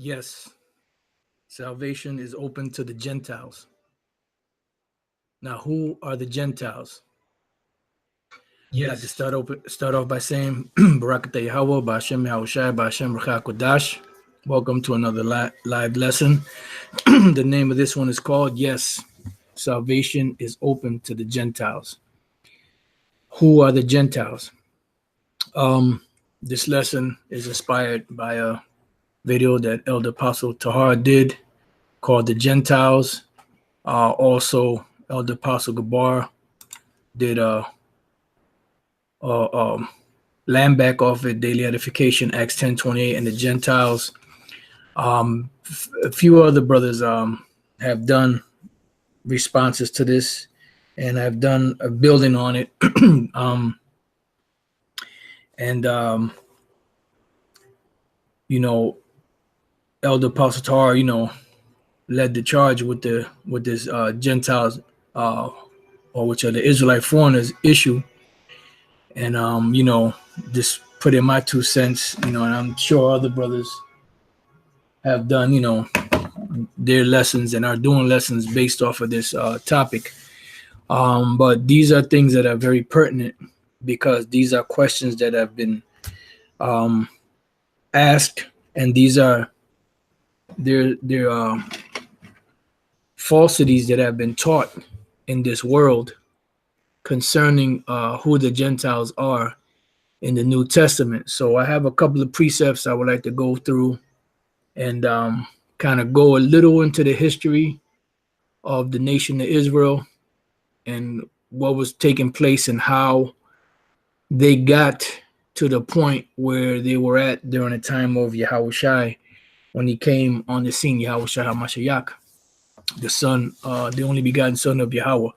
Yes, salvation is open to the Gentiles. Now, who are the Gentiles? I'd like to Yes. start off by saying, Barakatah Yahweh, Ba'ashem Yahushai, Ba'ashem Ruach HaKodash. Welcome to another live lesson. The name of this one is called, Yes, Salvation is Open to the Gentiles. Who are the Gentiles? This lesson is inspired by a video that Elder Apostle Tahar did called The Gentiles. Also, Elder Apostle Gabar did land back off it, daily edification, Acts 10:28, and the Gentiles. A few other brothers have done responses to this, and I've done a building on it. Elder Apostle Tar, led the charge with this Gentiles, or which are the Israelite foreigners issue, and just put in my 2 cents, and I'm sure other brothers have done, their lessons and are doing lessons based off of this topic. But these are things that are very pertinent because these are questions that have been asked, and these are there falsities that have been taught in this world concerning who the Gentiles are in the New Testament. So I have a couple of precepts I would like to go through and kind of go a little into the history of the nation of Israel and what was taking place and how they got to the point where they were at during the time of Yahushai when he came on the scene, Yahushai HaMashiach, the son, the only begotten son of Yahweh.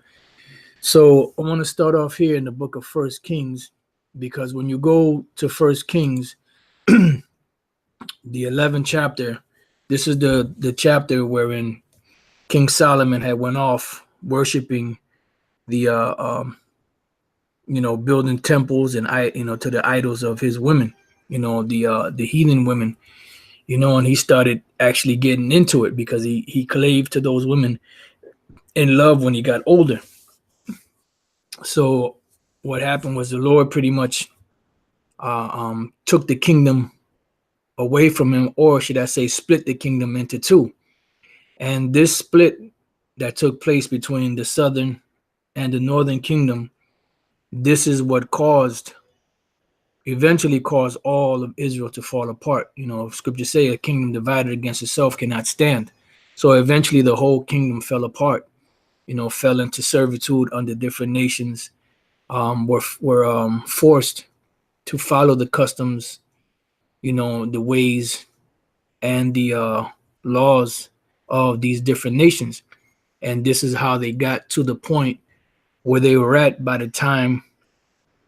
So I want to start off here in the book of 1 Kings, because when you go to 1 Kings, the 11th chapter, this is the chapter wherein King Solomon had went off worshiping the building temples and to the idols of his women, the heathen women, and he started actually getting into it because he claved to those women in love when he got older. So what happened was the Lord pretty much took the kingdom away from him, or should I say split the kingdom into two. And this split that took place between the southern and the northern kingdom, this is what eventually caused all of Israel to fall apart. Scripture say a kingdom divided against itself cannot stand. So eventually the whole kingdom fell apart, fell into servitude under different nations, were forced to follow the customs, the ways and the laws of these different nations. And this is how they got to the point where they were at by the time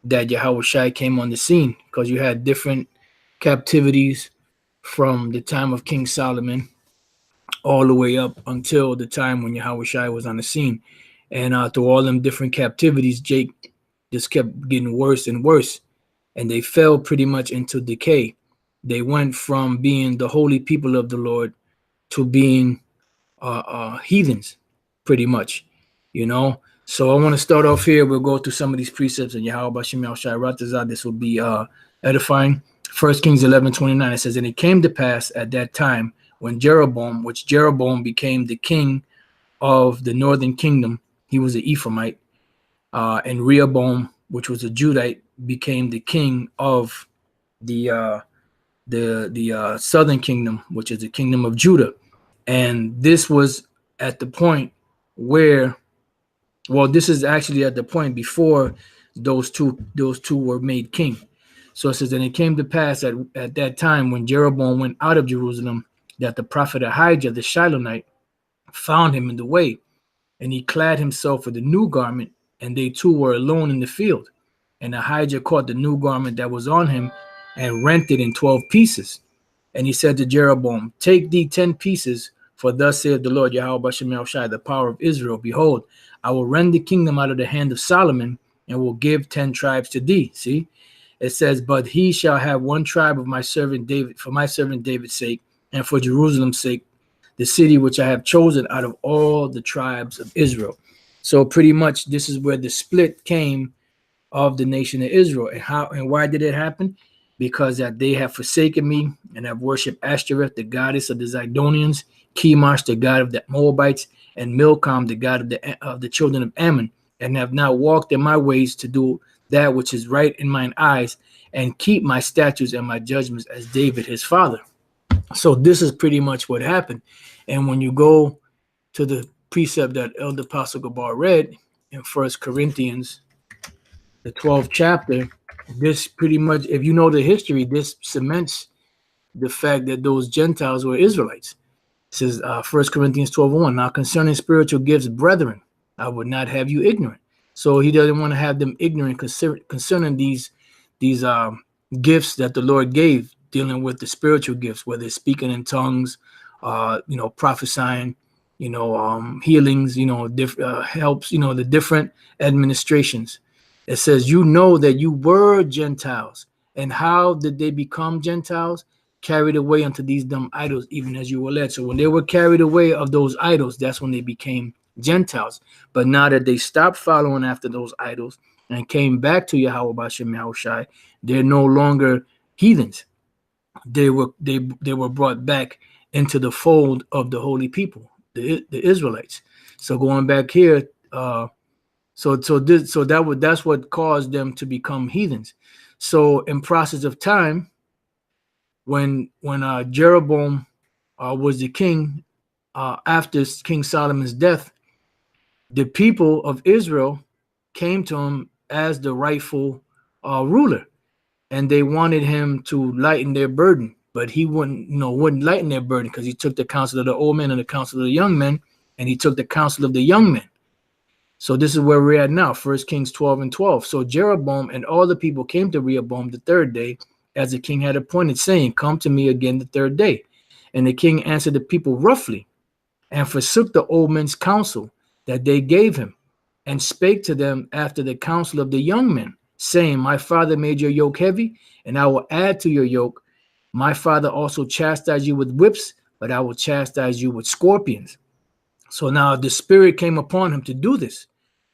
that Yahushai came on the scene, because you had different captivities from the time of King Solomon all the way up until the time when Yahushai was on the scene. And through all them different captivities, Jake just kept getting worse and worse, and they fell pretty much into decay. They went from being the holy people of the Lord to being heathens, pretty much, So I want to start off here. We'll go through some of these precepts, and Yahweh Bashim Yahushai Ratazah. This will be edifying. 1 Kings 11:29. It says, "And it came to pass at that time when Jeroboam became the king of the northern kingdom, he was an Ephraimite, and Rehoboam, which was a Judite, became the king of the southern kingdom, which is the kingdom of Judah." And this was at the point where, this is actually at the point before those two were made king. So it says, "And it came to pass at that time when Jeroboam went out of Jerusalem, that the prophet Ahijah the Shilonite found him in the way, and he clad himself with a new garment, and they two were alone in the field. And Ahijah caught the new garment that was on him and rent it in 12 pieces. And he said to Jeroboam, Take thee 10 pieces, for thus saith the Lord Yahweh Bashim Yahushai, the power of Israel. Behold, I will rend the kingdom out of the hand of Solomon, and will give 10 tribes to thee." See, it says, "But he shall have one tribe of my servant David, for my servant David's sake, and for Jerusalem's sake, the city which I have chosen out of all the tribes of Israel. So pretty much this is where the split came of the nation of Israel. And how and why did it happen? Because that they have forsaken me and have worshipped Ashtoreth, the goddess of the Zidonians, Chemosh, the god of the Moabites, and Milcom, the god of the children of Ammon, and have not walked in my ways to do that which is right in mine eyes, and keep my statutes and my judgments as David his father. So this is pretty much what happened. And when you go to the precept that Elder Apostle Gabar read in 1 Corinthians, the 12th chapter, this pretty much, if you know the history, this cements the fact that those Gentiles were Israelites. It says 1 Corinthians 12:1, now concerning spiritual gifts, brethren, I would not have you ignorant. So he doesn't want to have them ignorant concerning these gifts that the Lord gave, dealing with the spiritual gifts, whether it's speaking in tongues, prophesying, healings, helps, the different administrations. It says, you know that you were Gentiles. And how did they become Gentiles? Carried away unto these dumb idols, even as you were led. So when they were carried away of those idols, that's when they became Gentiles. But now that they stopped following after those idols and came back to Yahweh Bashem Yahushai, they're no longer heathens. They were brought back into the fold of the holy people, the Israelites. So going back here, that's what caused them to become heathens. So in process of time, when Jeroboam was the king, after King Solomon's death, the people of Israel came to him as the rightful ruler, and they wanted him to lighten their burden, but he wouldn't lighten their burden, because he took the counsel of the old men and the counsel of the young men, and he took the counsel of the young men. So this is where we're at now, 1 Kings 12:12. So Jeroboam and all the people came to Rehoboam the third day, as the king had appointed, saying, come to me again the third day. And the king answered the people roughly, and forsook the old men's counsel that they gave him, and spake to them after the counsel of the young men, saying, my father made your yoke heavy, and I will add to your yoke. My father also chastised you with whips, but I will chastise you with scorpions. So now the spirit came upon him to do this.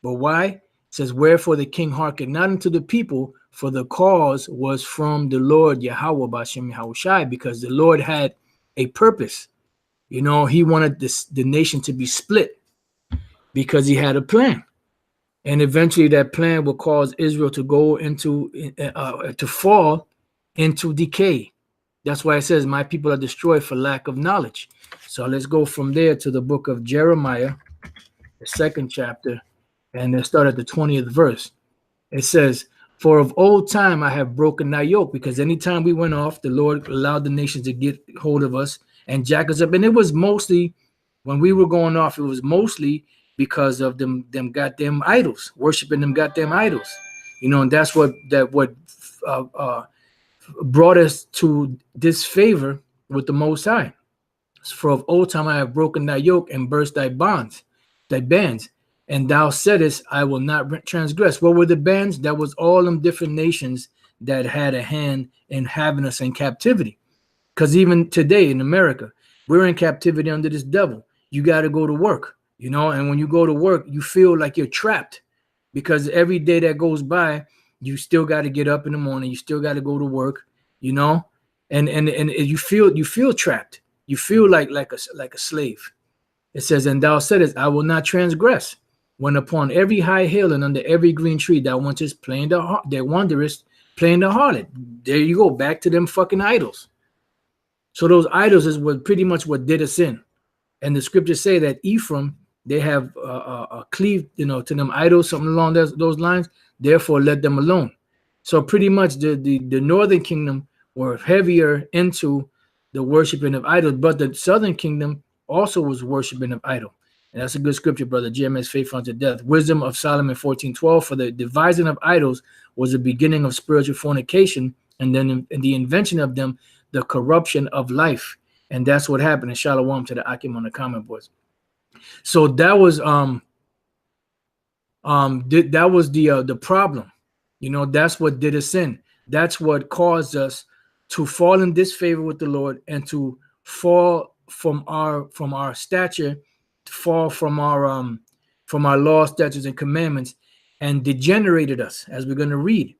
But why? It says, wherefore the king hearkened not unto the people, for the cause was from the Lord Yahweh Bashem Yahushai, because the Lord had a purpose. He wanted the nation to be split, because he had a plan. And eventually that plan will cause Israel to go into, to fall into decay. That's why it says, my people are destroyed for lack of knowledge. So let's go from there to the book of Jeremiah, the 2nd chapter, and let's start at the 20th verse. It says, for of old time I have broken thy yoke, because anytime we went off, the Lord allowed the nations to get hold of us and jack us up. And it was mostly, when we were going off, it was mostly because of them goddamn idols, worshiping them goddamn idols. And that's what brought us to disfavor with the Most High. For of old time I have broken thy yoke and burst thy bands. And thou saidest, I will not transgress. What were the bands? That was all them different nations that had a hand in having us in captivity. Because even today in America, we're in captivity under this devil. You got to go to work, and when you go to work, you feel like you're trapped, because every day that goes by, you still got to get up in the morning. You still got to go to work, and you feel trapped. You feel like a slave. It says, and thou saidest, I will not transgress. When upon every high hill and under every green tree thou wanderest playing the harlot. There you go, back to them fucking idols. So those idols is pretty much what did us in. And the scriptures say that Ephraim, they have cleaved, to them idols, something along those lines. Therefore, let them alone. So pretty much the northern kingdom were heavier into the worshiping of idols, but the southern kingdom also was worshiping of idol. And that's a good scripture, brother. GMS Faith unto Death. Wisdom of Solomon 14:12. For the devising of idols was the beginning of spiritual fornication, and then in the invention of them, the corruption of life. And that's what happened. And shalom to the Akim on the comment boards. So that was the problem. That's what did us in. That's what caused us to fall in disfavor with the Lord and to fall from our stature, fall from our laws, statutes, and commandments, and degenerated us, as we're going to read.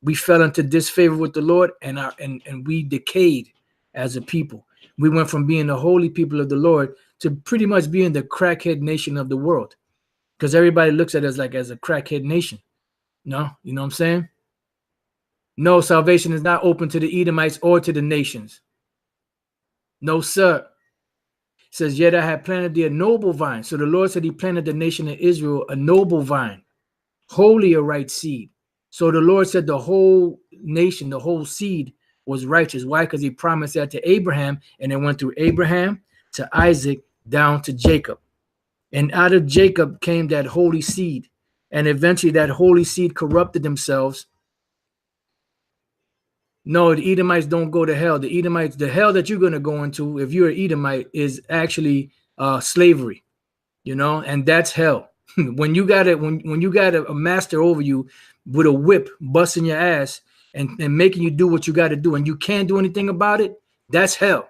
We fell into disfavor with the Lord, and we decayed as a people. We went from being the holy people of the Lord to pretty much being the crackhead nation of the world, because everybody looks at us like as a crackhead nation. No, you know what I'm saying? No, salvation is not open to the Edomites or to the nations. No, sir. It says, yet I had planted thee a noble vine. So the Lord said he planted the nation of Israel a noble vine, holy a right seed. So the Lord said the whole nation, the whole seed was righteous. Why? Because he promised that to Abraham, and it went through Abraham to Isaac down to Jacob. And out of Jacob came that holy seed. And eventually that holy seed corrupted themselves. No, the Edomites don't go to hell. The Edomites, the hell that you're going to go into if you're an Edomite is actually slavery, you know, and that's hell. When you got it, when you got a master over you with a whip busting your ass and making you do what you got to do, and you can't do anything about it, that's hell.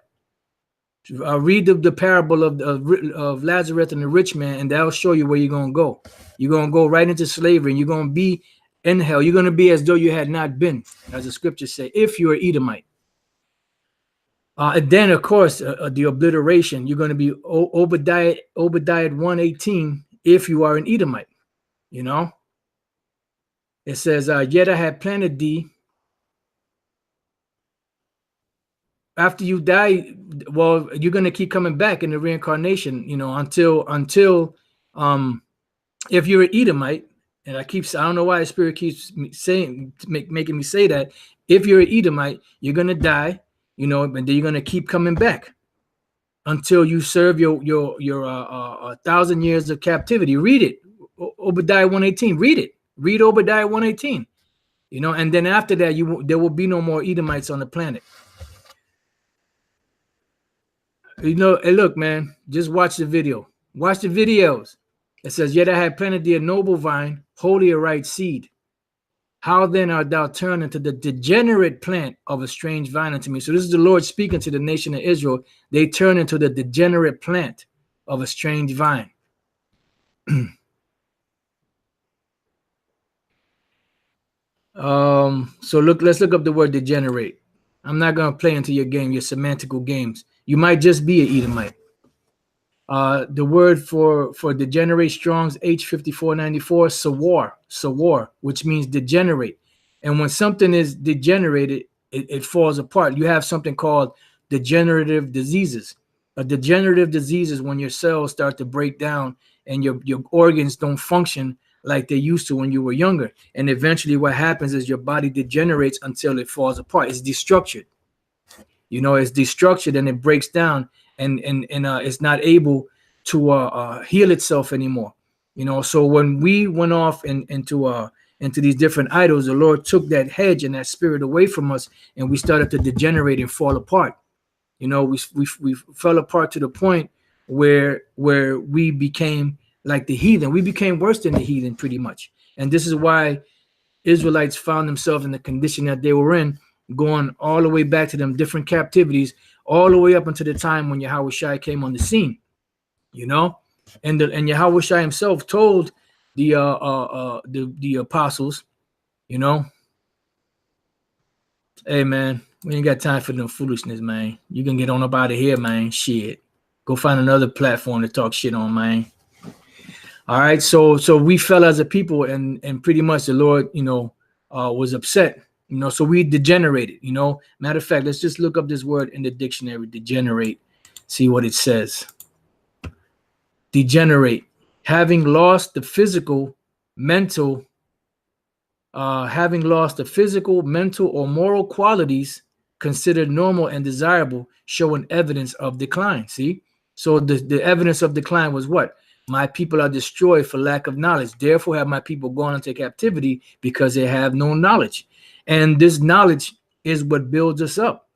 Read the parable of Lazarus and the rich man, and that'll show you where you're going to go. You're going to go right into slavery, and you're going to be in hell. You're going to be as though you had not been, as the scriptures say, if you're an Edomite. And then, of course, the obliteration, you're going to be Obadiah 1:18 if you are an Edomite. You know, it says, yet I had planted thee. After you die, well, you're going to keep coming back in the reincarnation, you know, until if you're an Edomite, and I don't know why the Spirit keeps making me say that. If you're an Edomite, you're going to die, you know, and then you're going to keep coming back until you serve your 1,000 years of captivity. Read it, Obadiah 1:18. Read it. Read Obadiah 1:18. You know, and then after that, there will be no more Edomites on the planet. You know, hey, look, man, just watch the video. Watch the videos. It says, yet I had planted thee a noble vine, holy a right seed. How then art thou turned into the degenerate plant of a strange vine unto me? So this is the Lord speaking to the nation of Israel. They turn into the degenerate plant of a strange vine. So let's look up the word degenerate. I'm not going to play into your game, your semantical games. You might just be an Edomite. The word for degenerate, Strong's H5494, sawar, which means degenerate. And when something is degenerated, it falls apart. You have something called degenerative diseases. A degenerative disease is when your cells start to break down and your organs don't function like they used to when you were younger. And eventually what happens is your body degenerates until it falls apart. It's destructured. You know, it's destructured and it breaks down. And it's not able to heal itself anymore, you know. So when we went off into these different idols, the Lord took that hedge and that spirit away from us, and we started to degenerate and fall apart. You know, we fell apart to the point where we became like the heathen. We became worse than the heathen, pretty much. And this is why Israelites found themselves in the condition that they were in, going all the way back to them different captivities, all the way up until the time when Yahushua came on the scene, you know, and Yahushua himself told the apostles, you know, hey man, we ain't got time for no foolishness, man. You can get on up out of here, man. Shit, go find another platform to talk shit on, man. All right, so we fell as a people, and pretty much the Lord, you know, was upset. You know, so we degenerated, you know. Matter of fact, let's just look up this word in the dictionary, degenerate, see what it says. Degenerate, having lost the physical, mental, or moral qualities considered normal and desirable, showing evidence of decline. See? So the evidence of decline was what? My people are destroyed for lack of knowledge. Therefore have my people gone into captivity because they have no knowledge. And this knowledge is what builds us up.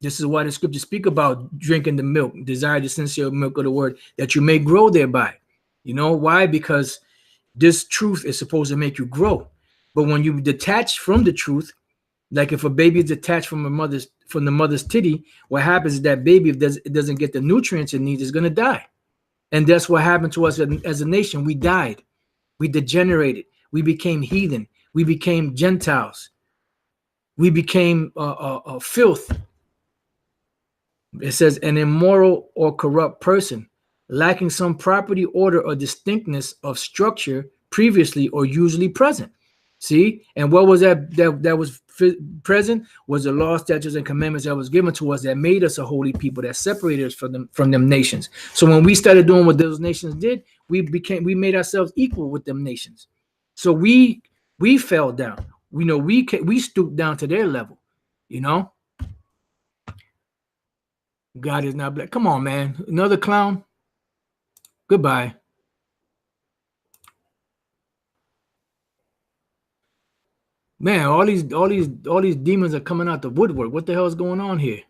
This is why the scriptures speak about drinking the milk, desire the sincere milk of the word, that you may grow thereby. You know why? Because this truth is supposed to make you grow. But when you detach from the truth, Like if a baby is detached from the mother's titty, what happens is that baby, if it doesn't get the nutrients it needs, is going to die. And that's what happened to us as a nation. We died. We degenerated. We became heathen. We became Gentiles. We became filth. It says an immoral or corrupt person, lacking some property, order, or distinctness of structure previously or usually present. See, and what was that was present was the law, statutes, and commandments that was given to us that made us a holy people, that separated us from them nations. So when we started doing what those nations did, we made ourselves equal with them nations. So we fell down. We stooped down to their level. God is not black. Come on, man. Another clown. Goodbye. Man, all these demons are coming out the woodwork. What the hell is going on here?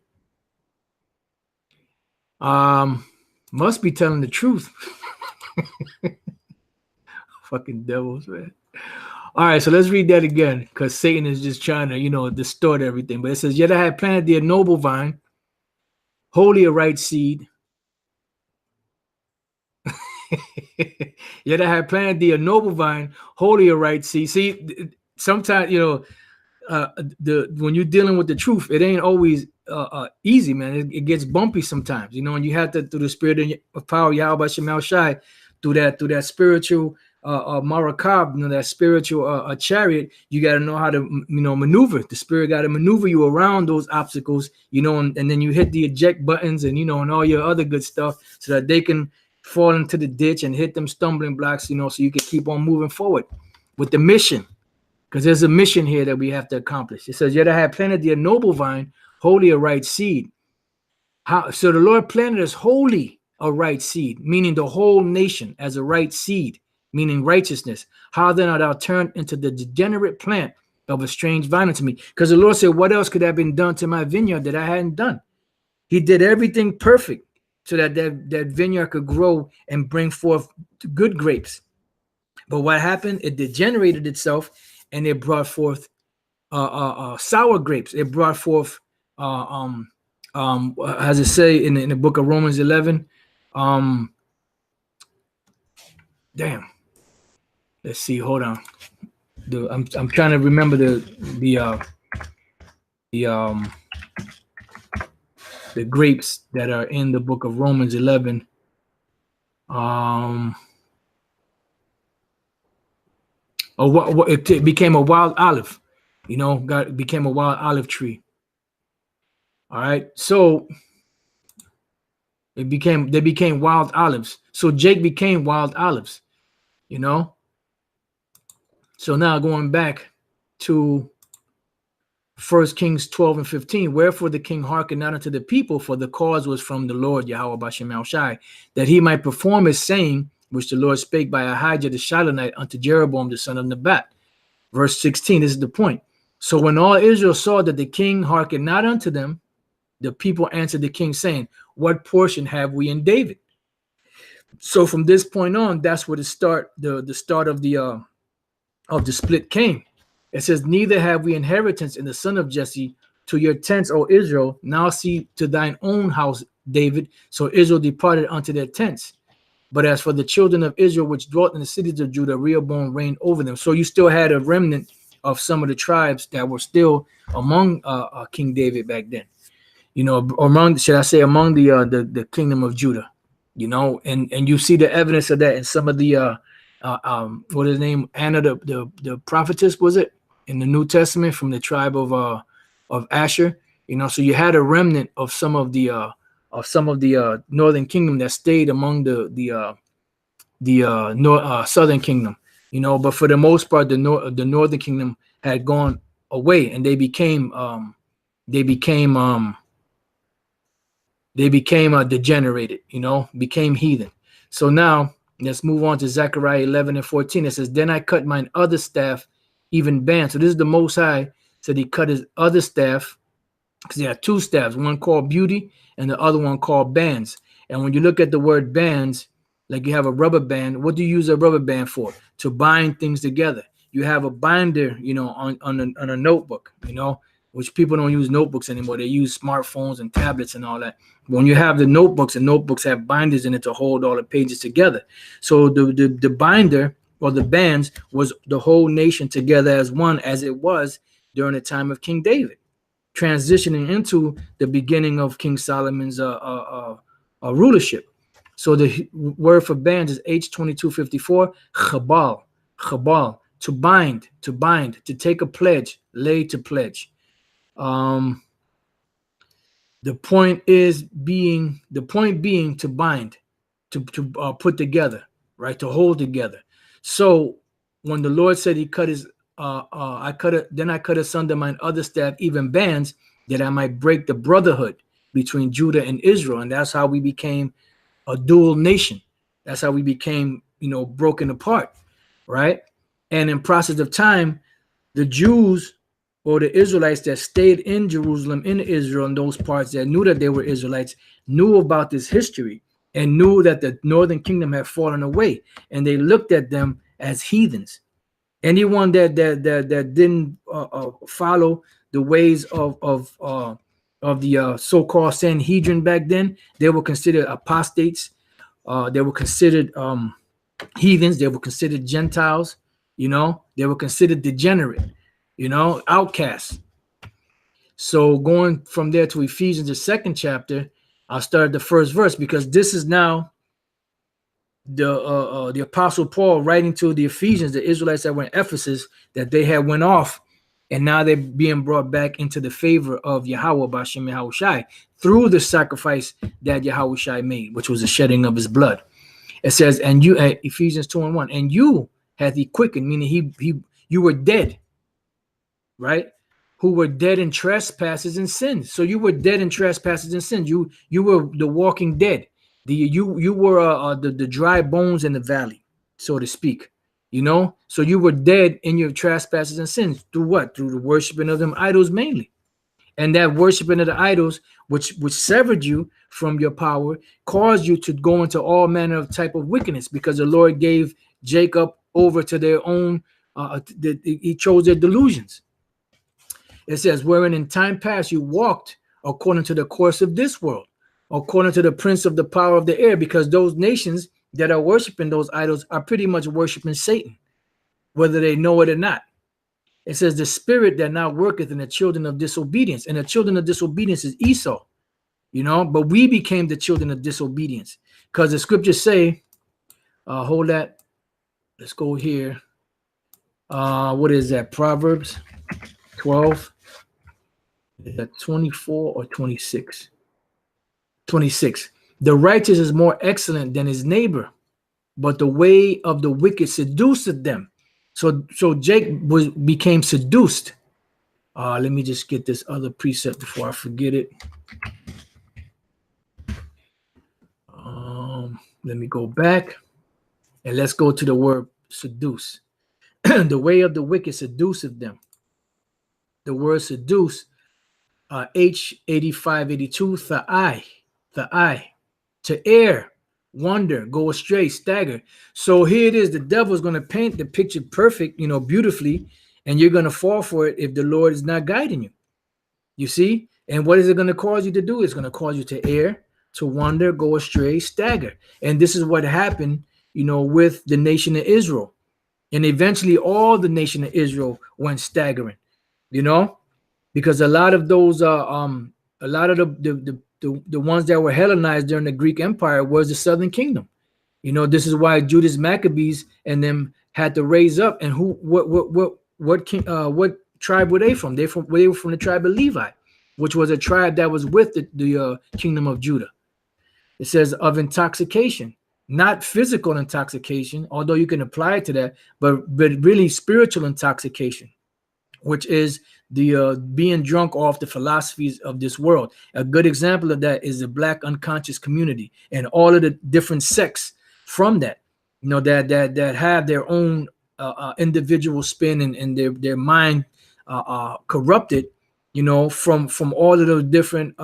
Must be telling the truth. Fucking devils, man. All right, so let's read that again, because Satan is just trying to, distort everything. But it says, yet I had planted thee a noble vine, wholly a right seed. Yet I had planted thee a noble vine, wholly a right seed. See, sometimes, when you're dealing with the truth, it ain't always easy, man. It gets bumpy sometimes, and you have to, through the spirit of power, Yahweh Shemal Shai, through that spiritual marakab, that spiritual chariot, you got to know how to, maneuver. The spirit got to maneuver you around those obstacles, and then you hit the eject buttons and, and all your other good stuff so that they can fall into the ditch and hit them stumbling blocks, so you can keep on moving forward with the mission. Because there's a mission here that we have to accomplish. It says, yet I had planted thee a noble vine, wholly a right seed. So the Lord planted us wholly a right seed, meaning the whole nation as a right seed, meaning righteousness. How then art thou turned into the degenerate plant of a strange vine unto me? Because the Lord said, what else could have been done to my vineyard that I hadn't done? He did everything perfect so that vineyard could grow and bring forth good grapes. But what happened? It degenerated itself, and it brought forth sour grapes. It brought forth, as it say in the book of Romans 11. Damn. Let's see. Hold on. I'm trying to remember the grapes that are in the book of Romans 11. It became a wild olive, God became a wild olive tree. All right, so they became wild olives. So Jake became wild olives, So now going back to 1 Kings 12 and 15, wherefore the king hearkened not unto the people, for the cause was from the Lord Yahweh Bashem Shai, that he might perform his saying, which the Lord spake by Ahijah the Shilonite unto Jeroboam the son of Nebat. Verse 16, this is the point. So when all Israel saw that the king hearkened not unto them, the people answered the king, saying, what portion have we in David? So from this point on, that's where the start of the split came. It says, neither have we inheritance in the son of Jesse. To your tents, O Israel, now see to thine own house, David. So Israel departed unto their tents. But as for the children of Israel, which dwelt in the cities of Judah, Rehoboam reigned over them. So you still had a remnant of some of the tribes that were still among King David back then. Among the kingdom of Judah. And you see the evidence of that in some of the what is the name? Anna, the prophetess, was it, in the New Testament, from the tribe of Asher? So you had a remnant of some of the northern kingdom that stayed among the southern kingdom. But for the most part, the northern kingdom had gone away, and they became degenerated. Became heathen. So now let's move on to Zechariah 11 and 14. It says, then I cut mine other staff, even bands. So this is the Most High said he cut his other staff, because he had two staffs, one called beauty and the other one called bands. And when you look at the word bands, like you have a rubber band, what do you use a rubber band for? To bind things together. you have a binder, on a notebook, which people don't use notebooks anymore. They use smartphones and tablets and all that. When you have the notebooks have binders in it to hold all the pages together. So the binder or the bands was the whole nation together as one, as it was during the time of King David, transitioning into the beginning of King Solomon's rulership. So the word for bands is H2254, chabal, to bind, to take a pledge, lay to pledge. The point being to bind, to put together, right? To hold together. So when the Lord said he cut his, I cut asunder mine other staff, even bands, that I might break the brotherhood between Judah and Israel. And that's how we became a dual nation. That's how we became, broken apart, right? And in process of time, the Jews or the Israelites that stayed in Jerusalem, in Israel, in those parts that knew that they were Israelites, knew about this history and knew that the northern kingdom had fallen away, and they looked at them as heathens. Anyone that didn't follow the ways of the so-called Sanhedrin back then, they were considered apostates. They were considered heathens. They were considered Gentiles. They were considered degenerate. Outcasts. So going from there to Ephesians, the 2nd chapter, I'll start the first verse, because this is now the Apostle Paul writing to the Ephesians, the Israelites that were in Ephesus, that they had went off, and now they're being brought back into the favor of Yahweh B'Shem Yahushai through the sacrifice that Yahushai made, which was the shedding of his blood. It says, and you, Ephesians 2:1, and you hath he quickened, meaning you were dead, right? Who were dead in trespasses and sins. So you were dead in trespasses and sins. You were the walking dead. You were the dry bones in the valley, so to speak. So you were dead in your trespasses and sins. Through what? Through the worshiping of them idols mainly. And that worshiping of the idols, which severed you from your power, caused you to go into all manner of type of wickedness, because the Lord gave Jacob over to their own, he chose their delusions. It says, wherein in time past you walked according to the course of this world, according to the prince of the power of the air, because those nations that are worshiping those idols are pretty much worshiping Satan, whether they know it or not. It says, the spirit that now worketh in the children of disobedience. And the children of disobedience is Esau, but we became the children of disobedience, because the scriptures say, hold that. Let's go here. What is that? Proverbs 12. Is that 24 or 26? 26. The righteous is more excellent than his neighbor, but the way of the wicked seduceth them. So Jake became seduced. Let me just get this other precept before I forget it. Let me go back and let's go to the word seduce. The way of the wicked seduceth them. The word seduce, H8582, tha'ai, to err, wonder, go astray, stagger. So here it is. The devil is going to paint the picture perfect, beautifully, and you're going to fall for it if the Lord is not guiding you. You see? And what is it going to cause you to do? It's going to cause you to err, to wonder, go astray, stagger. And this is what happened, with the nation of Israel. And eventually all the nation of Israel went staggering, because a lot of those, the ones that were Hellenized during the Greek Empire was the Southern Kingdom. This is why Judas Maccabees and them had to raise up. And what tribe were they from? They were from the tribe of Levi, which was a tribe that was with the kingdom of Judah. It says of intoxication, not physical intoxication, although you can apply it to that, but really spiritual intoxication, which is the being drunk off the philosophies of this world. A good example of that is the Black unconscious community and all of the different sects from that, that have their own individual spin and their mind corrupted, from all of those different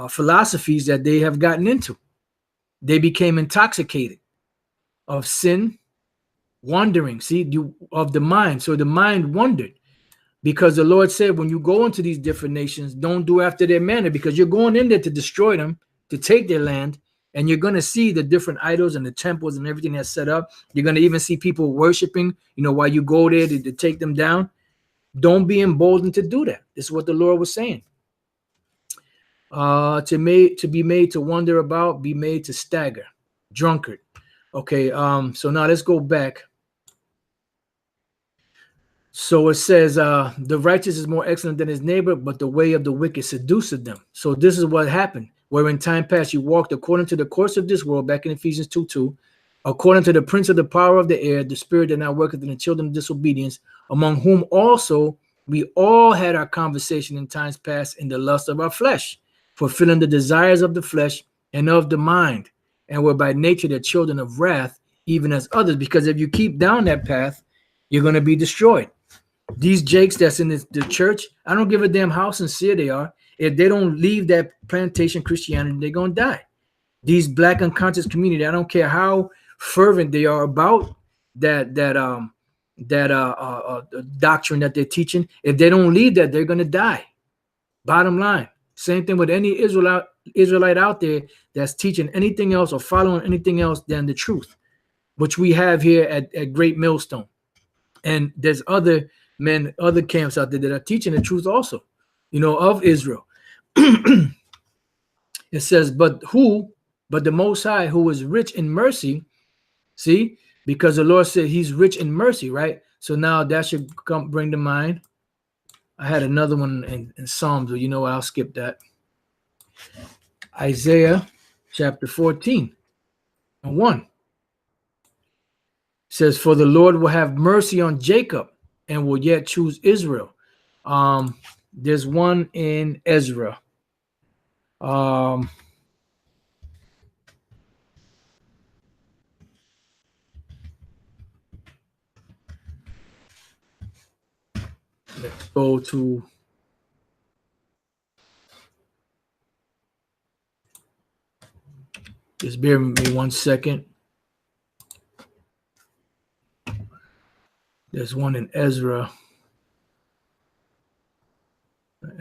philosophies that they have gotten into. They became intoxicated of sin, Wandering, see, of the mind. So the mind wandered. Because the Lord said, when you go into these different nations, don't do after their manner, because you're going in there to destroy them, to take their land, and you're going to see the different idols and the temples and everything that's set up. You're going to even see people worshiping, while you go there to take them down. Don't be emboldened to do that. This is what the Lord was saying. To be made to wonder about, be made to stagger, drunkard. Okay, so now let's go back. So it says, the righteous is more excellent than his neighbor, but the way of the wicked seduceth them. So this is what happened. Where in time past you walked according to the course of this world, back in Ephesians 2:2, according to the prince of the power of the air, the spirit that now worketh in the children of disobedience, among whom also we all had our conversation in times past in the lust of our flesh, fulfilling the desires of the flesh and of the mind, and were by nature the children of wrath, even as others. Because if you keep down that path, you're going to be destroyed. These jakes that's in the church, I don't give a damn how sincere they are. If they don't leave that plantation Christianity, they're going to die. These black unconscious community, I don't care how fervent they are about that doctrine that they're teaching. If they don't leave that, they're going to die. Bottom line. Same thing with any Israelite out there that's teaching anything else or following anything else than the truth, which we have here at Great Millstone. And there's other men, other camps out there that are teaching the truth also, of Israel. It says, but the Most High, who is rich in mercy, see, because the Lord said he's rich in mercy, right? So now that should bring to mind. I had another one in Psalms, but I'll skip that. Isaiah chapter 14:1 says, for the Lord will have mercy on Jacob and will yet choose Israel. There's one in Ezra. Let's go to just bear with me 1 second. There's one in Ezra.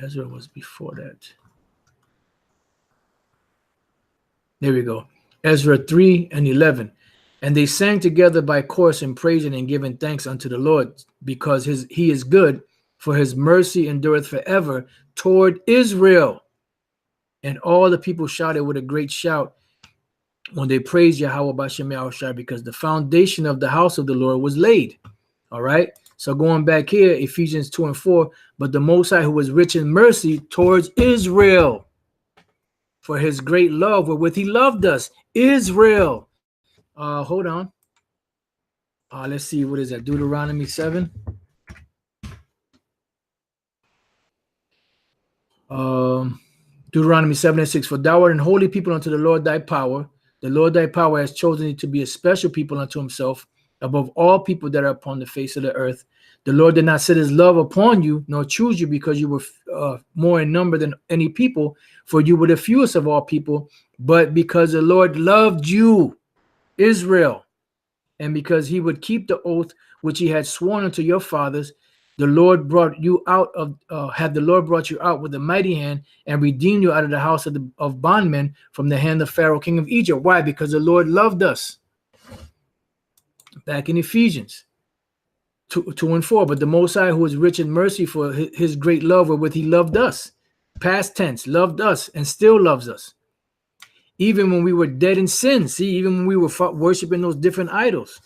Ezra was before that. There we go. Ezra 3:11. And they sang together by chorus and praising and giving thanks unto the Lord, because he is good, for his mercy endureth forever toward Israel. And all the people shouted with a great shout when they praised Yahweh B'Shem Yahushua, because the foundation of the house of the Lord was laid. All right. So going back here, Ephesians 2:4, but the Most High, who was rich in mercy towards Israel, for his great love wherewith he loved us. Israel. Hold on. Let's see, what is that? Deuteronomy 7. Deuteronomy 7:6. For thou art an holy people unto the Lord thy power. The Lord thy power has chosen thee to be a special people unto himself, above all people that are upon the face of the earth. The Lord did not set his love upon you, nor choose you because you were more in number than any people, for you were the fewest of all people, but because the Lord loved you, Israel, and because he would keep the oath which he had sworn unto your fathers, the Lord brought you out had the Lord brought you out with a mighty hand and redeemed you out of the house of bondmen from the hand of Pharaoh, king of Egypt. Why? Because the Lord loved us. Back in Ephesians 2:4, but the Most High, who is rich in mercy, for his great love wherewith he loved us, past tense, loved us and still loves us, even when we were dead in sin. See, even when we were worshiping those different idols,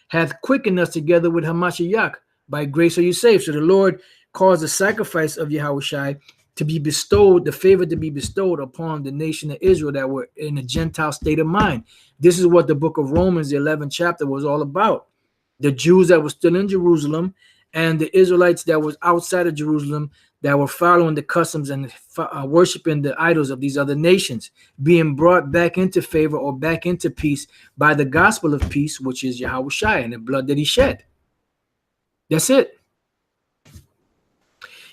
hath quickened us together with Hamashiach. By grace are you saved. So the Lord caused the sacrifice of Yahushua to be bestowed, the favor to be bestowed upon the nation of Israel that were in a Gentile state of mind. This is what the book of Romans, the 11th chapter, was all about. The Jews that were still in Jerusalem and the Israelites that was outside of Jerusalem that were following the customs and worshiping the idols of these other nations, being brought back into favor or back into peace by the gospel of peace, which is Yahushua and the blood that he shed. That's it.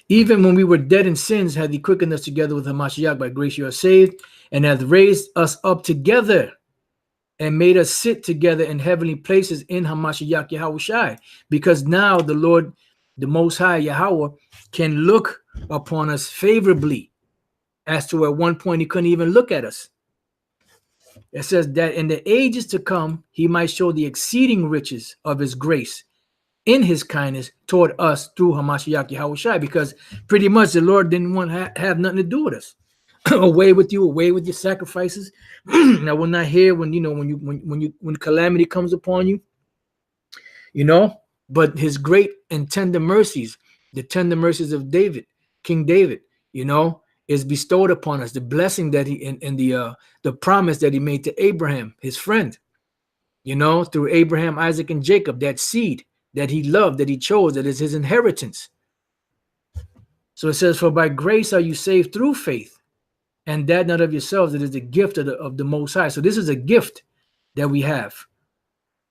Even when we were dead in sins, hath he quickened us together with Hamashiach. By grace you are saved, and hath raised us up together and made us sit together in heavenly places in Hamashiach Yahushai. Because now the Lord, the Most High Yahweh, can look upon us favorably, as to at one point he couldn't even look at us. It says that in the ages to come, he might show the exceeding riches of his grace in his kindness toward us through Hamashiach Yahushai, because pretty much the Lord didn't want to have nothing to do with us. Away with you, away with your sacrifices. Now we're not here when when calamity comes upon you, but his great and tender mercies, the tender mercies of David, King David, is bestowed upon us. The blessing that he and the promise that he made to Abraham, his friend, through Abraham, Isaac, and Jacob, that seed that he loved, that he chose, that is his inheritance. So it says, for by grace are you saved through faith, and that not of yourselves, it is the gift of the Most High. So this is a gift that we have.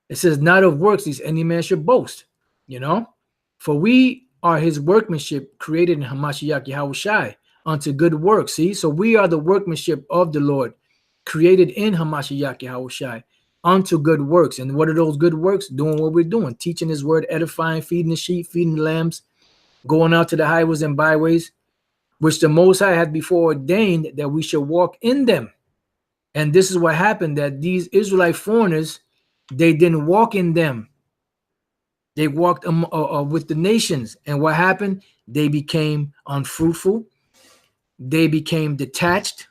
It says, not of works, lest any man should boast, for we are his workmanship, created in Hamashiach Yahushai unto good works. See, so we are the workmanship of the Lord, created in Hamashiach Yahushai unto good works. And what are those good works? Doing what we're doing, teaching his word, edifying, feeding the sheep, feeding the lambs, going out to the highways and byways, which the Most High had before ordained that we should walk in them. And this is what happened, that these Israelite foreigners, they didn't walk in them. They walked with the nations. And what happened? They became unfruitful. They became detached.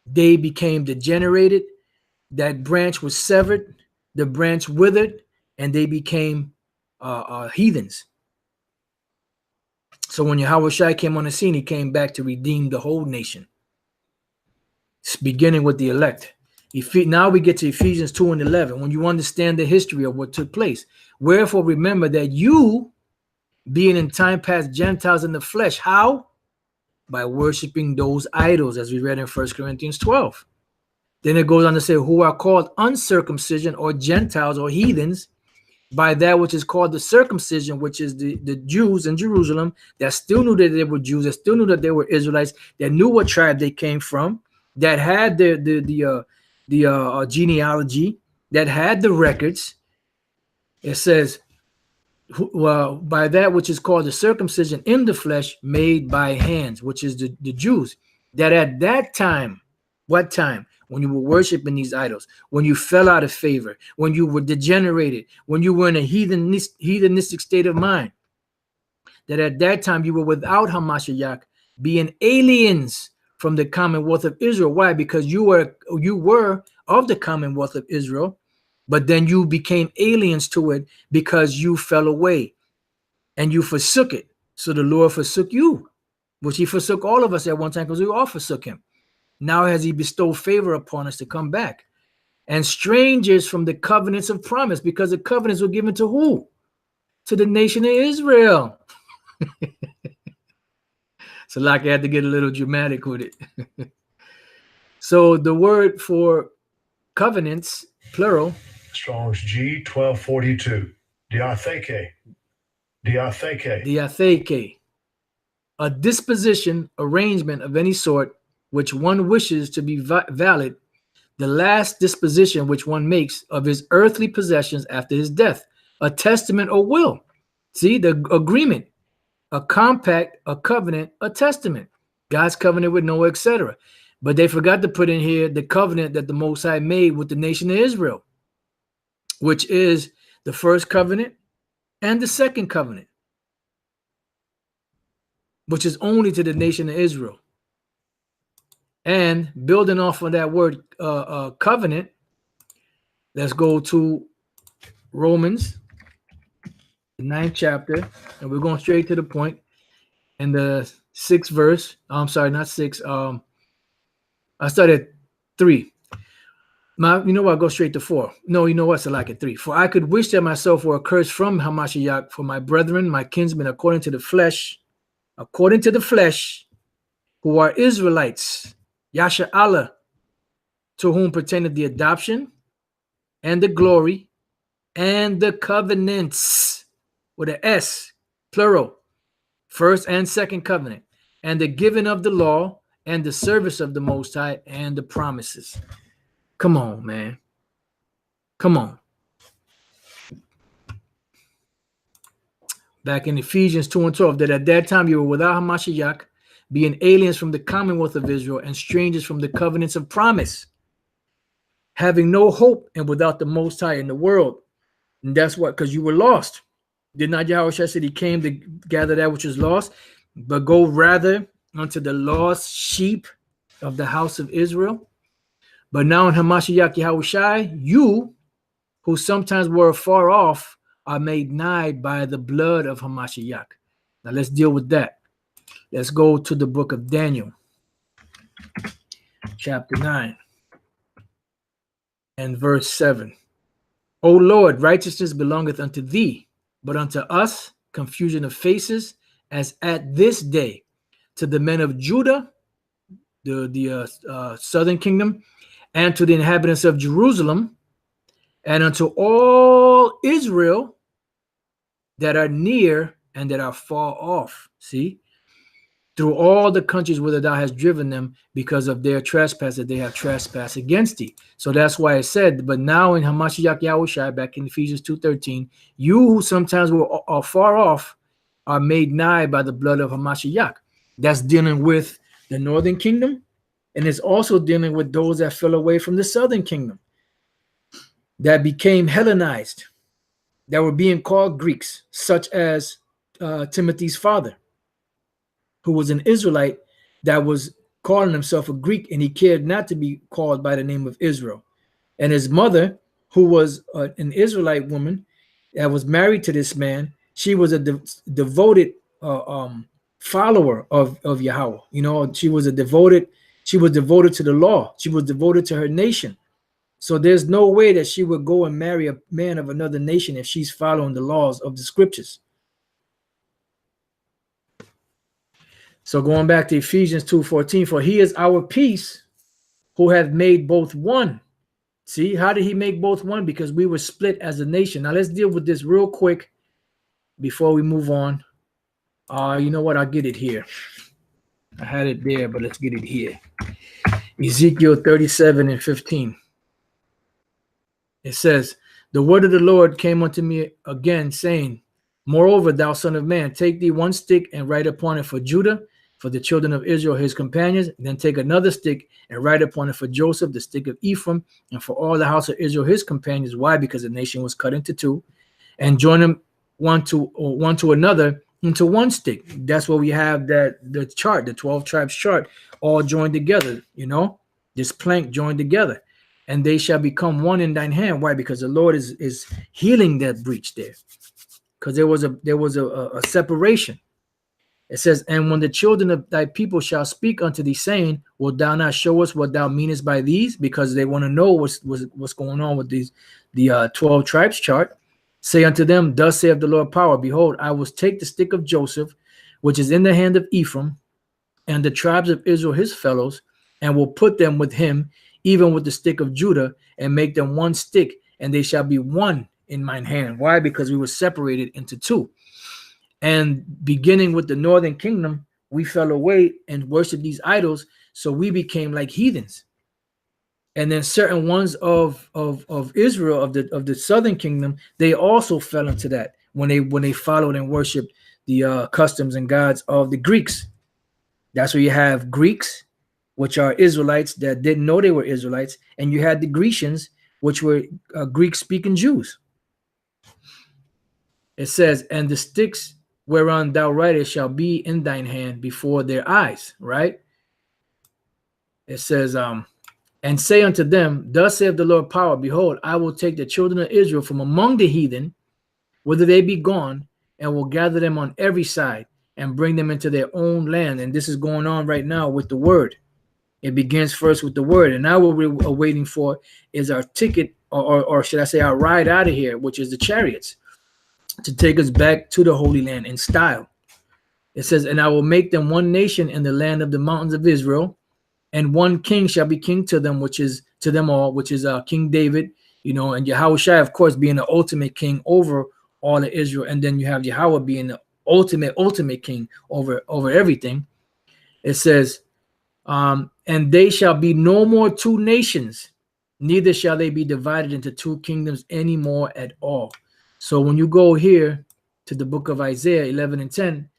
They became degenerated. That branch was severed. The branch withered, and they became heathens. So when Yahushua came on the scene, he came back to redeem the whole nation, beginning with the elect. Now we get to Ephesians 2:11, when you understand the history of what took place. Wherefore remember that you, being in time past Gentiles in the flesh, how? By worshiping those idols, as we read in 1 Corinthians 12. Then it goes on to say, who are called uncircumcision, or Gentiles, or heathens, by that which is called the circumcision, which is the Jews in Jerusalem that still knew that they were Jews, that still knew that they were Israelites, that knew what tribe they came from, that had the genealogy, that had the records. It says, well, by that which is called the circumcision in the flesh, made by hands, which is the Jews, that at that time, what time? When you were worshiping these idols, when you fell out of favor, when you were degenerated, when you were in a heathenistic state of mind, that at that time you were without Hamashiach, being aliens from the commonwealth of Israel. Why? Because you were of the commonwealth of Israel, but then you became aliens to it because you fell away and you forsook it. So the Lord forsook you, which he forsook all of us at one time, because we all forsook him. Now has he bestowed favor upon us to come back. And strangers from the covenants of promise, because the covenants were given to who? To the nation of Israel. So like I had to get a little dramatic with it. So the word for covenants, plural. Strong's G 1242. Diatheke. Diatheke. Diatheke. A disposition, arrangement of any sort, which one wishes to be valid, the last disposition which one makes of his earthly possessions after his death, a testament or will. See, the agreement, a compact, a covenant, a testament, God's covenant with Noah, etc. But they forgot to put in here the covenant that the Most High made with the nation of Israel, which is the first covenant and the second covenant, which is only to the nation of Israel. And building off of that word covenant, let's go to Romans, the 9th chapter, and we're going straight to the point. In the 6th verse, I'm sorry, not 6. I started 3. You know what? I'll go straight to 4. No, you know what? So like at 3. For I could wish that myself were accursed from Hamashiach for my brethren, my kinsmen, according to the flesh, who are Israelites, Yasha Allah, to whom pertaineth the adoption and the glory and the covenants, with an S, plural, first and second covenant, and the giving of the law and the service of the Most High and the promises. Come on, man. Come on. Back in Ephesians 2 and 12, that at that time you were without Hamashiach, being aliens from the commonwealth of Israel and strangers from the covenants of promise, having no hope and without the Most High in the world. And that's what, because you were lost. Did not Yahushua said he came to gather that which was lost, but go rather unto the lost sheep of the house of Israel? But now in Hamashiach Yahushua, you who sometimes were far off are made nigh by the blood of Hamashiach. Now let's deal with that. Let's go to the book of Daniel, chapter 9 and verse 7. O Lord, righteousness belongeth unto thee, but unto us confusion of faces, as at this day, to the men of Judah, the southern kingdom, and to the inhabitants of Jerusalem, and unto all Israel that are near and that are far off. See? Through all the countries whither thou hast driven them, because of their trespass that they have trespassed against thee. So that's why it said, but now in Hamashiach Yahushua, back in Ephesians 2:13, you who sometimes are far off are made nigh by the blood of Hamashiach. That's dealing with the northern kingdom, and it's also dealing with those that fell away from the southern kingdom, that became Hellenized, that were being called Greeks, such as Timothy's father, who was an Israelite that was calling himself a Greek, and he cared not to be called by the name of Israel. And his mother, who was an Israelite woman that was married to this man, she was a devoted follower of Yahweh. You know, she was devoted to the law. She was devoted to her nation. So there's no way that she would go and marry a man of another nation if she's following the laws of the scriptures. So going back to Ephesians 2:14, for he is our peace, who hath made both one. See, how did he make both one? Because we were split as a nation. Now let's deal with this real quick before we move on. You know what? I'll get it here. I had it there, but let's get it here. Ezekiel 37:15. It says, the word of the Lord came unto me again, saying, moreover, thou son of man, take thee one stick and write upon it for Judah, for the children of Israel, his companions. Then take another stick and write upon it for Joseph, the stick of Ephraim, and for all the house of Israel, his companions. Why? Because the nation was cut into two, and join them one to another into one stick. That's what we have, that the chart, the 12 tribes chart, all joined together. You know, this plank joined together, and they shall become one in thine hand. Why? Because the Lord is healing that breach there, because there was a separation. It says, and when the children of thy people shall speak unto thee, saying, wilt thou not show us what thou meanest by these? Because they want to know what's going on with the 12 tribes chart. Say unto them, thus saith the Lord power, behold, I will take the stick of Joseph, which is in the hand of Ephraim, and the tribes of Israel his fellows, and will put them with him, even with the stick of Judah, and make them one stick, and they shall be one in mine hand. Why? Because we were separated into two. And beginning with the northern kingdom, we fell away and worshiped these idols, so we became like heathens. And then certain ones of Israel, of the southern kingdom, they also fell into that when they followed and worshipped the customs and gods of the Greeks. That's where you have Greeks, which are Israelites that didn't know they were Israelites, and you had the Grecians, which were Greek-speaking Jews. It says, and the sticks whereon thou writest shall be in thine hand before their eyes, right? It says, and say unto them, thus saith the Lord power, behold, I will take the children of Israel from among the heathen, whither they be gone, and will gather them on every side, and bring them into their own land. And this is going on right now with the word. It begins first with the word, and now what we're waiting for is our ticket, or should I say our ride out of here, which is the chariots, to take us back to the Holy Land in style. It says, and I will make them one nation in the land of the mountains of Israel, and one king shall be king to them, which is to them all, which is King David, you know, and Yahushua, of course, being the ultimate king over all of Israel. And then you have Yahweh being the ultimate king over everything. It says, and they shall be no more two nations, neither shall they be divided into two kingdoms anymore at all. So when you go here to the book of Isaiah 11 and 10,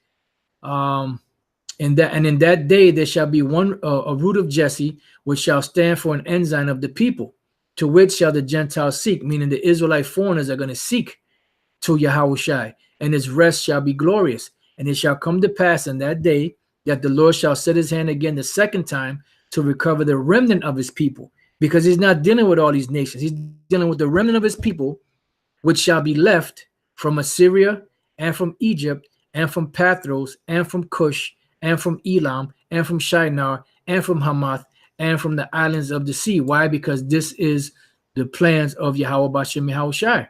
in that day there shall be one a root of Jesse, which shall stand for an ensign of the people, to which shall the Gentiles seek, meaning the Israelite foreigners are going to seek to Yahushai, and his rest shall be glorious. And it shall come to pass in that day that the Lord shall set his hand again the second time to recover the remnant of his people, because he's not dealing with all these nations. He's dealing with the remnant of his people, which shall be left from Assyria and from Egypt and from Pathros and from Cush and from Elam and from Shinar and from Hamath and from the islands of the sea. Why? Because this is the plans of Yahweh Bashem Yahushai.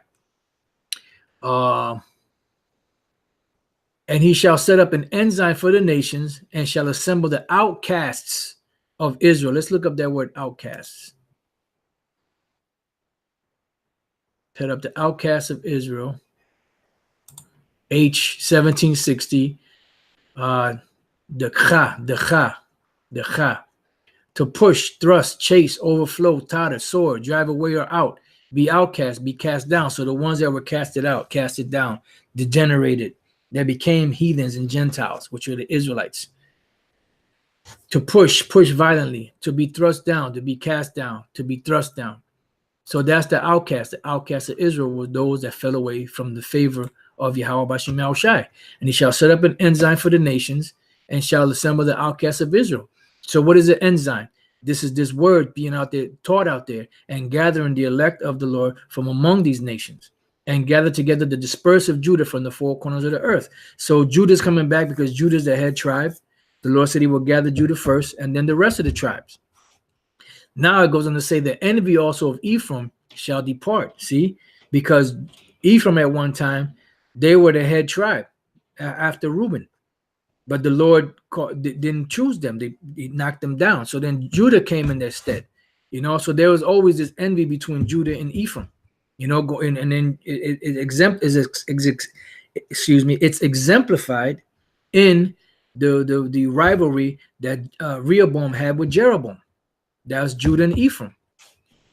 And he shall set up an ensign for the nations and shall assemble the outcasts of Israel. Let's look up that word outcasts. Set up the outcasts of Israel. H 1760. The Cha. To push, thrust, chase, overflow, totter, soar, drive away or out, be outcast, be cast down. So the ones that were casted out, casted down, degenerated, that became heathens and Gentiles, which are the Israelites. To push violently, to be thrust down, to be cast down, to be thrust down. So that's the outcast. The outcasts of Israel were those that fell away from the favor of Yahweh Bashem Yahushai. And he shall set up an ensign for the nations and shall assemble the outcasts of Israel. So what is an ensign? This is this word being out there, taught out there, and gathering the elect of the Lord from among these nations, and gather together the dispersed of Judah from the four corners of the earth. So Judah's coming back because Judah's the head tribe. The Lord said he will gather Judah first and then the rest of the tribes. Now it goes on to say the envy also of Ephraim shall depart. See, because Ephraim at one time, they were the head tribe after Reuben. But the Lord didn't choose them. He knocked them down. So then Judah came in their stead. So there was always this envy between Judah and Ephraim. And then it's exemplified in the rivalry that Rehoboam had with Jeroboam. That's Judah and Ephraim.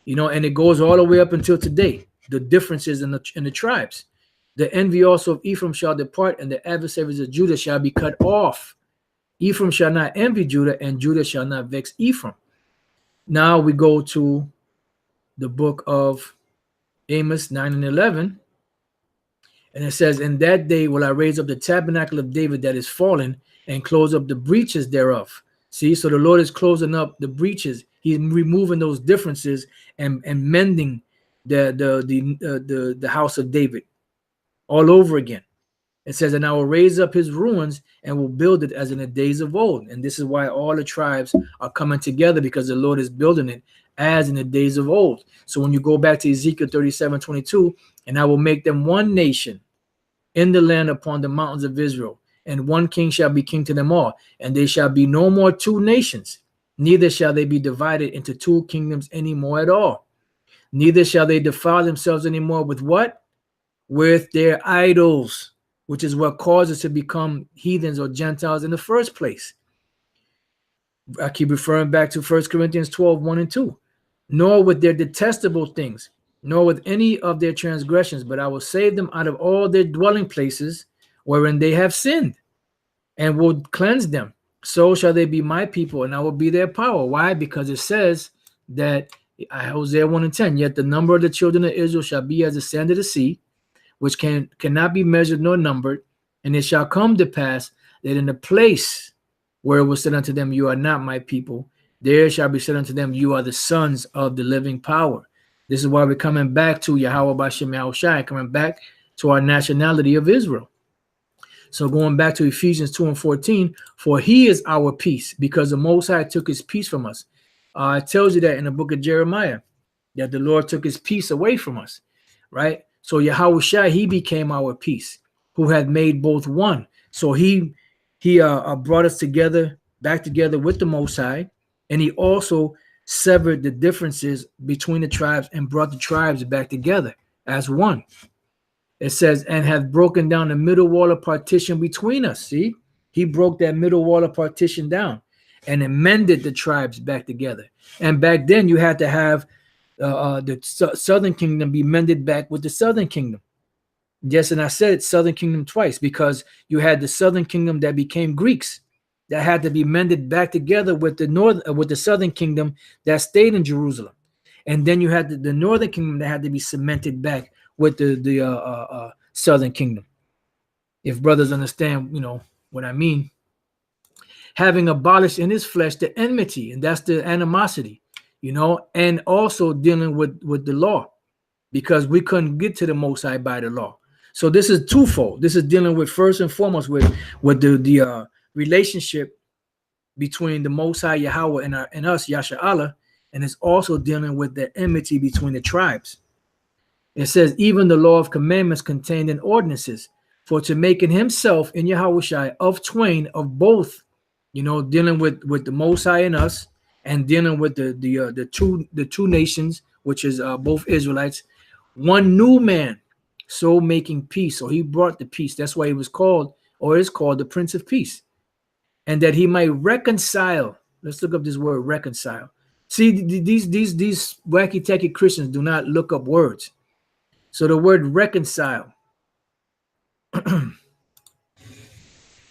And it goes all the way up until today. The differences in the tribes. The envy also of Ephraim shall depart, and the adversaries of Judah shall be cut off. Ephraim shall not envy Judah, and Judah shall not vex Ephraim. Now we go to the book of Amos 9 and 11. And it says, in that day will I raise up the tabernacle of David that is fallen, and close up the breaches thereof. See, so the Lord is closing up the breaches. He's removing those differences and mending the house of David all over again. It says, and I will raise up his ruins and will build it as in the days of old. And this is why all the tribes are coming together, because the Lord is building it as in the days of old. So when you go back to Ezekiel 37:22, and I will make them one nation in the land upon the mountains of Israel, and one king shall be king to them all, and they shall be no more two nations, neither shall they be divided into two kingdoms anymore at all. Neither shall they defile themselves anymore with what? With their idols, which is what causes to become heathens or Gentiles in the first place. I keep referring back to 1 Corinthians 12:1 and 2. Nor with their detestable things, nor with any of their transgressions, but I will save them out of all their dwelling places wherein they have sinned, and will cleanse them. So shall they be my people, and I will be their power. Why? Because it says that, Hosea 1 and 10, yet the number of the children of Israel shall be as the sand of the sea, which cannot be measured nor numbered. And it shall come to pass that in the place where it was said unto them, you are not my people, there shall be said unto them, you are the sons of the living power. This is why we're coming back to Yahweh Bashem Yahushai, coming back to our nationality of Israel. So going back to Ephesians 2 and 14, for he is our peace, because the Most High took his peace from us. It tells you that in the book of Jeremiah, that the Lord took his peace away from us, right? So Yahushua, he became our peace, who had made both one. So he brought us together, back together with the Most High, and he also severed the differences between the tribes and brought the tribes back together as one. It says, and have broken down the middle wall of partition between us. See, he broke that middle wall of partition down and amended the tribes back together. And back then you had to have southern kingdom be mended back with the southern kingdom. Yes, and I said southern kingdom twice because you had the southern kingdom that became Greeks that had to be mended back together with the southern kingdom that stayed in Jerusalem, and then you had the northern kingdom that had to be cemented back with the southern kingdom. If brothers understand, what I mean. Having abolished in his flesh the enmity, and that's the animosity, and also dealing with the law, because we couldn't get to the Most High by the law. So this is twofold. This is dealing with first and foremost with the relationship between the Most High Yahweh and us, Yasha Allah, and it's also dealing with the enmity between the tribes. It says, even the law of commandments contained in ordinances, for to make in himself in Yahushua of twain of both, dealing with the Most High and us, and dealing with the two nations, which is both Israelites, one new man, so making peace. So he brought the peace. That's why he was called, or is called, the Prince of Peace, and that he might reconcile. Let's look up this word reconcile. See, these wacky tacky Christians do not look up words. So the word reconcile.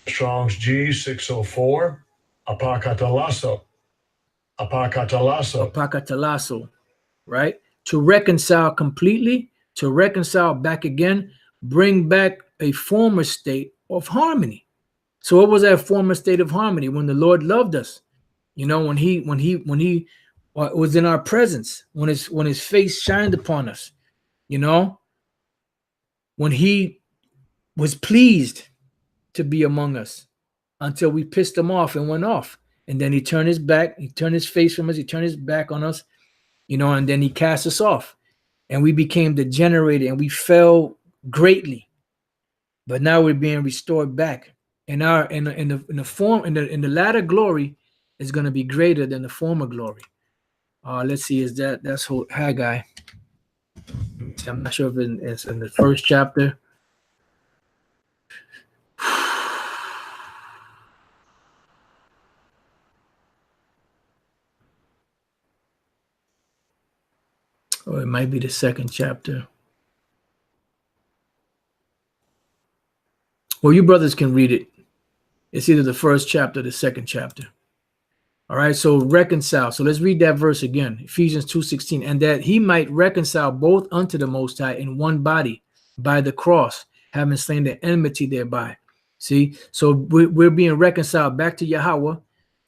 Strong's G 604. Apakatalasso. Apakatalasso. Apakatalasso, right? To reconcile completely, to reconcile back again, bring back a former state of harmony. So what was that former state of harmony? When the Lord loved us, when he was in our presence, when his face shined upon us, when he was pleased to be among us, until we pissed him off and went off. And then he turned his back, he turned his face from us, he turned his back on us, and then he cast us off. And we became degenerated and we fell greatly. But now we're being restored back. And the latter glory is going to be greater than the former glory. Let's see, that's Haggai. I'm not sure if it's in the first chapter. Or it might be the second chapter. Well, you brothers can read it. It's either the first chapter or the second chapter. All right, so reconcile. So let's read that verse again. Ephesians 2:16. And that he might reconcile both unto the Most High in one body by the cross, having slain the enmity thereby. See, so we're being reconciled back to Yahweh,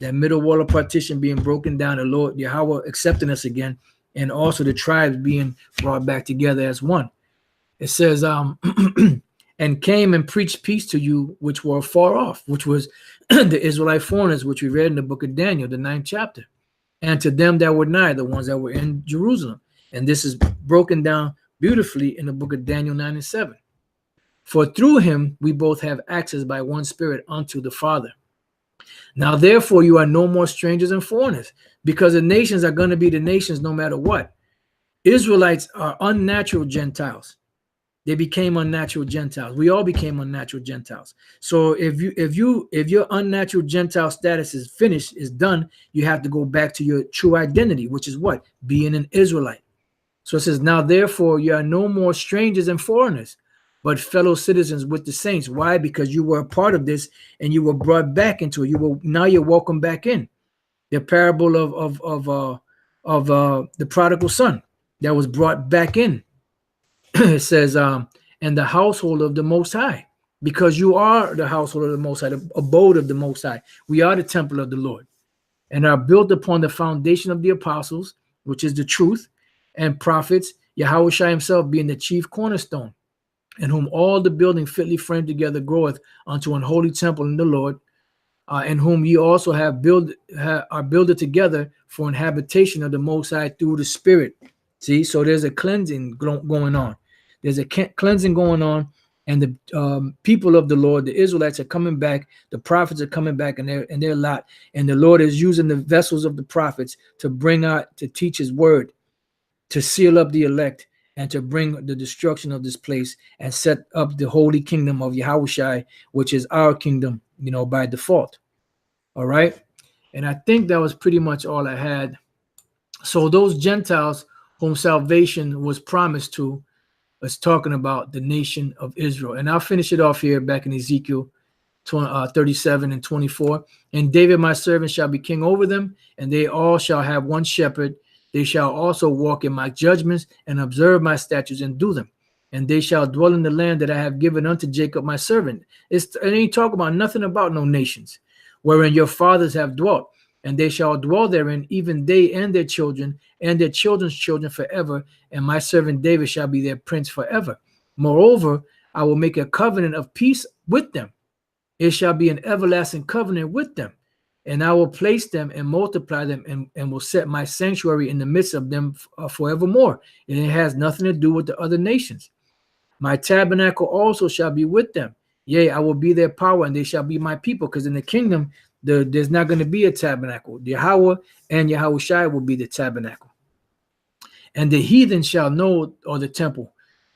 that middle wall of partition being broken down, the Lord Yahweh accepting us again, and also the tribes being brought back together as one. It says, and came and preached peace to you which were far off, which was the Israelite foreigners, which we read in the book of Daniel, the 9th chapter, and to them that were nigh, the ones that were in Jerusalem. And this is broken down beautifully in the book of Daniel 9 and 7. For through him we both have access by one Spirit unto the Father. Now, therefore, you are no more strangers and foreigners, because the nations are going to be the nations no matter what. Israelites are unnatural Gentiles. They became unnatural Gentiles. We all became unnatural Gentiles. So if your unnatural Gentile status is finished, is done, you have to go back to your true identity, which is what? Being an Israelite. So it says, now therefore you are no more strangers and foreigners, but fellow citizens with the saints. Why? Because you were a part of this and you were brought back into it. Now you're welcome back in. The parable of the prodigal son that was brought back in. It says, and the household of the Most High, because you are the household of the Most High, the abode of the Most High. We are the temple of the Lord, and are built upon the foundation of the apostles, which is the truth, and prophets, Yahushua himself being the chief cornerstone, in whom all the building fitly framed together groweth unto an holy temple in the Lord, in whom ye also are builded together for an habitation of the Most High through the Spirit. See, so there's a cleansing going on. There's a cleansing going on, and the people of the Lord, the Israelites, are coming back. The prophets are coming back in their lot, and the Lord is using the vessels of the prophets to bring out, to teach his word, to seal up the elect, and to bring the destruction of this place and set up the holy kingdom of Yahushua, which is our kingdom, by default. All right. And I think that was pretty much all I had. So those Gentiles whom salvation was promised to, is talking about the nation of Israel. And I'll finish it off here back in Ezekiel 37 and 24. And David my servant shall be king over them, and they all shall have one shepherd. They shall also walk in my judgments and observe my statutes and do them. And they shall dwell in the land that I have given unto Jacob my servant. It ain't talking about nothing about no nations, wherein your fathers have dwelt. And they shall dwell therein, even they and their children and their children's children forever. And my servant David shall be their prince forever. Moreover, I will make a covenant of peace with them. It shall be an everlasting covenant with them. And I will place them and multiply them, and will set my sanctuary in the midst of them forevermore. And it has nothing to do with the other nations. My tabernacle also shall be with them. Yea, I will be their power, and they shall be my people. Because in the kingdom, there's not going to be a tabernacle. Yahweh and Yahushua will be the tabernacle. And the heathen shall know, or the temple,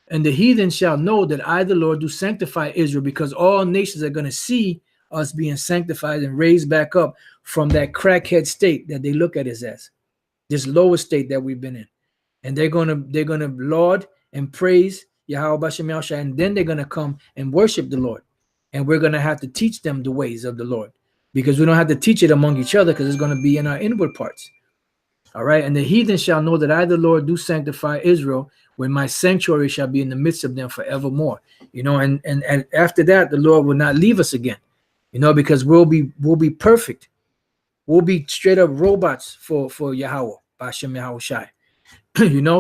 and the heathen shall know that I, the Lord, do sanctify Israel, because all nations are going to see us being sanctified and raised back up from that crackhead state that they look at us as, this lower state that we've been in. And they're gonna laud and praise Yahweh Bashem Yahushua, and then they're gonna come and worship the Lord. And we're gonna have to teach them the ways of the Lord, because we don't have to teach it among each other, because it's gonna be in our inward parts. All right. And the heathen shall know that I, the Lord, do sanctify Israel, when my sanctuary shall be in the midst of them forevermore. And after that, the Lord will not leave us again, because we'll be perfect. We'll be straight up robots for Yahweh, Bashem Yahushai.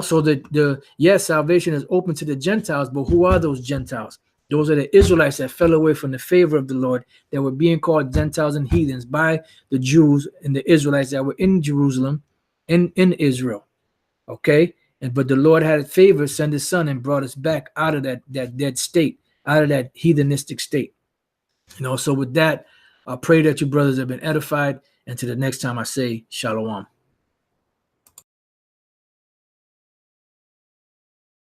So yes, salvation is open to the Gentiles, but who are those Gentiles? Those are the Israelites that fell away from the favor of the Lord, that were being called Gentiles and heathens by the Jews and the Israelites that were in Jerusalem, in Israel. Okay. But the Lord had favor, sent his son, and brought us back out of that dead state, out of that heathenistic state. So with that, I pray that you brothers have been edified. And to the next time, I say shalom.